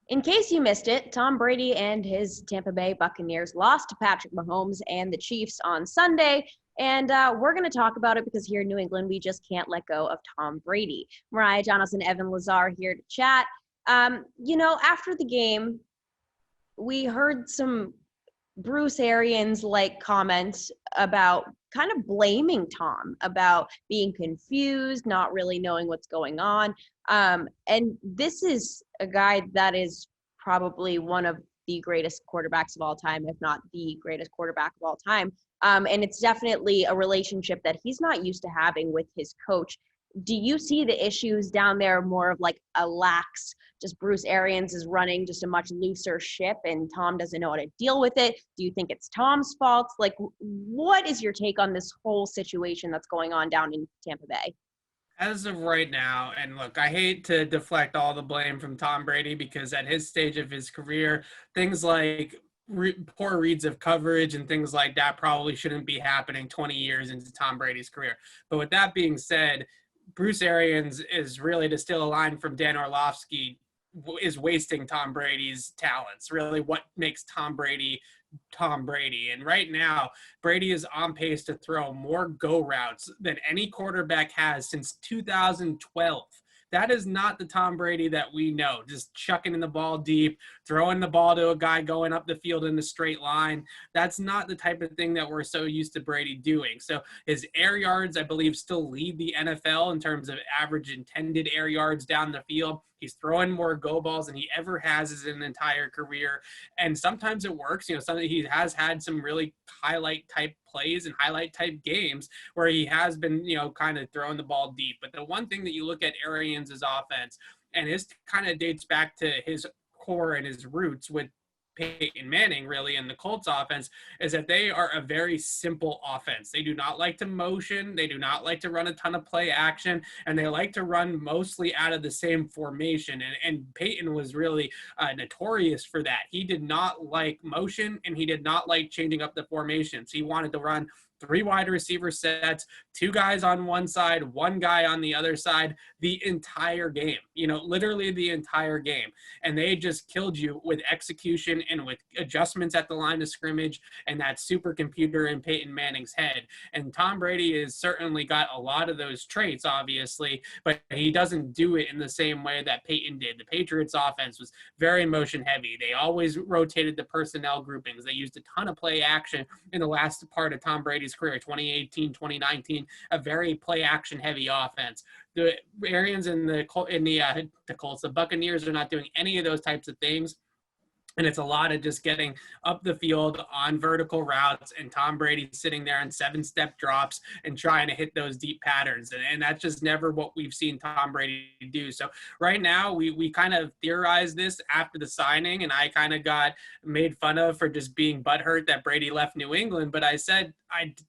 In case you missed it, Tom Brady and his Tampa Bay Buccaneers lost to Patrick Mahomes and the Chiefs on Sunday. And we're going to talk about it because here in New England, we just can't let go of Tom Brady. Mariah, Janos, and Evan Lazar here to chat. After the game, we heard some Bruce Arians like comments about kind of blaming Tom, about being confused, not really knowing what's going on. And this is a guy that is probably one of the greatest quarterbacks of all time, if not the greatest quarterback of all time. And it's definitely a relationship that he's not used to having with his coach. Do you see the issues down there more of like a lax, just Bruce Arians is running just a much looser ship and Tom doesn't know how to deal with it? Do you think it's Tom's fault? Like, what is your take on this whole situation that's going on down in Tampa Bay? As of right now, and look, I hate to deflect all the blame from Tom Brady because at his stage of his career, things like poor reads of coverage and things like that probably shouldn't be happening 20 years into Tom Brady's career. But with that being said, Bruce Arians is really, to steal a line from Dan Orlovsky, is wasting Tom Brady's talents. Really, what makes Tom Brady Tom Brady. And right now, Brady is on pace to throw more go routes than any quarterback has since 2012. That is not the Tom Brady that we know, just chucking in the ball deep, throwing the ball to a guy going up the field in a straight line. That's not the type of thing that we're so used to Brady doing. So his air yards, I believe, still lead the NFL in terms of average intended air yards down the field. He's throwing more go balls than he ever has in an entire career. And sometimes it works. He has had some really highlight type plays and highlight type games where he has been, kind of throwing the ball deep. But the one thing that you look at Arians' offense, and this kind of dates back to his core and his roots with Peyton Manning, really, in the Colts offense, is that they are a very simple offense. They do not like to motion. They do not like to run a ton of play action, and they like to run mostly out of the same formation. And Peyton was really notorious for that. He did not like motion, and he did not like changing up the formations. He wanted to run 3 wide receiver sets, 2 guys on one side, 1 guy on the other side, the entire game, literally the entire game. And they just killed you with execution and with adjustments at the line of scrimmage and that supercomputer in Peyton Manning's head. And Tom Brady has certainly got a lot of those traits, obviously, but he doesn't do it in the same way that Peyton did. The Patriots offense was very motion heavy. They always rotated the personnel groupings. They used a ton of play action in the last part of Tom Brady's career, 2018, 2019, a very play action heavy offense. The Arians and the Colts, the Buccaneers are not doing any of those types of things. And it's a lot of just getting up the field on vertical routes and Tom Brady sitting there on 7-step drops and trying to hit those deep patterns. And that's just never what we've seen Tom Brady do. So right now we kind of theorized this after the signing, and I kind of got made fun of for just being butthurt that Brady left New England. But I said,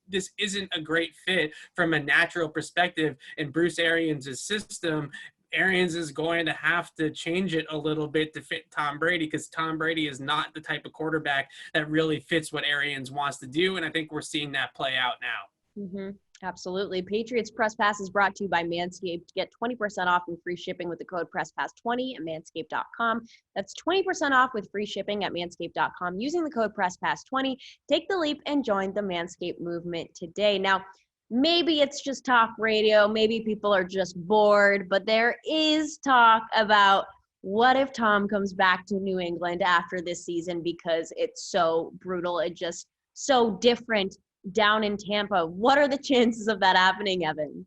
this isn't a great fit from a natural perspective in Bruce Arians' system. Arians is going to have to change it a little bit to fit Tom Brady, because Tom Brady is not the type of quarterback that really fits what Arians wants to do. And I think we're seeing that play out now. Mm-hmm. Absolutely. Patriots Press Pass is brought to you by Manscaped. Get 20% off and free shipping with the code PressPass20 at manscaped.com. That's 20% off with free shipping at manscaped.com using the code PressPass20. Take the leap and join the Manscaped movement today. Now, maybe it's just talk radio. Maybe people are just bored, but there is talk about what if Tom comes back to New England after this season because it's so brutal. It's just so different down in Tampa. What are the chances of that happening, Evan?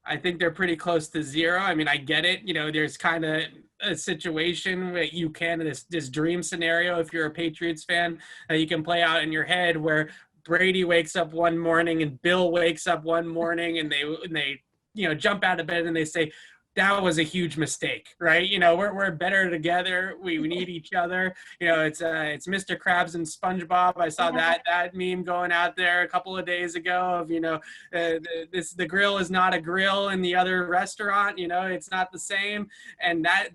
I think they're pretty close to 0. I mean, I get it. There's kind of a situation where you can, this dream scenario, if you're a Patriots fan, that you can play out in your head where Brady wakes up one morning and Bill wakes up one morning and they jump out of bed and they say, that was a huge mistake, right? We're better together. We need each other. It's Mr. Krabs and SpongeBob. I saw that meme going out there a couple of days ago of, the grill is not a grill in the other restaurant. It's not the same. And that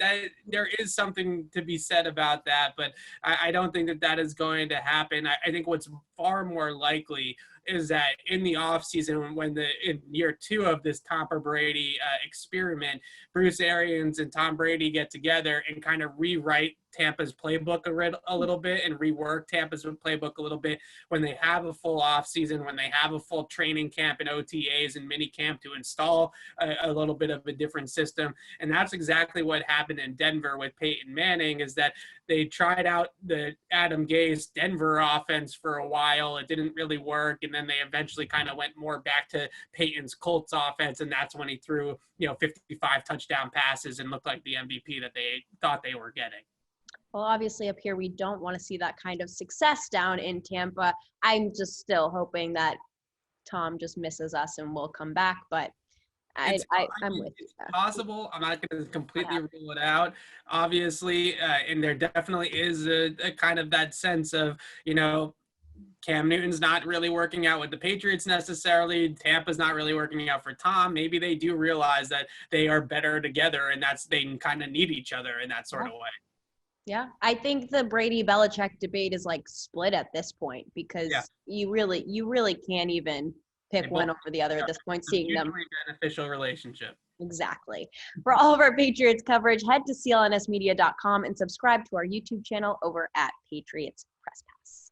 there is something to be said about that. But I don't think that is going to happen. I think what's far more likely is that in the offseason, in year 2 of this Tom Brady experiment, Bruce Arians and Tom Brady get together and kind of rewrite Tampa's playbook a little bit and rework Tampa's playbook a little bit when they have a full off season, when they have a full training camp and OTAs and mini camp to install a little bit of a different system. And that's exactly what happened in Denver with Peyton Manning, is that they tried out the Adam Gase Denver offense for a while. It didn't really work. And then they eventually kind of went more back to Peyton's Colts offense. And that's when he threw, 55 touchdown passes and looked like the MVP that they thought they were getting. Well, obviously up here, we don't want to see that kind of success down in Tampa. I'm just still hoping that Tom just misses us and we'll come back. But I'm with you. It's possible. I'm not going to completely rule it out, obviously. And there definitely is a kind of that sense of, Cam Newton's not really working out with the Patriots necessarily. Tampa's not really working out for Tom. Maybe they do realize that they are better together and they kind of need each other in that sort of way. Yeah, I think the Brady-Belichick debate is like split at this point because you really can't even pick one over the other at this point, seeing them. Beneficial relationship. Exactly. For all of our Patriots coverage, head to clnsmedia.com and subscribe to our YouTube channel over at Patriots Press Pass.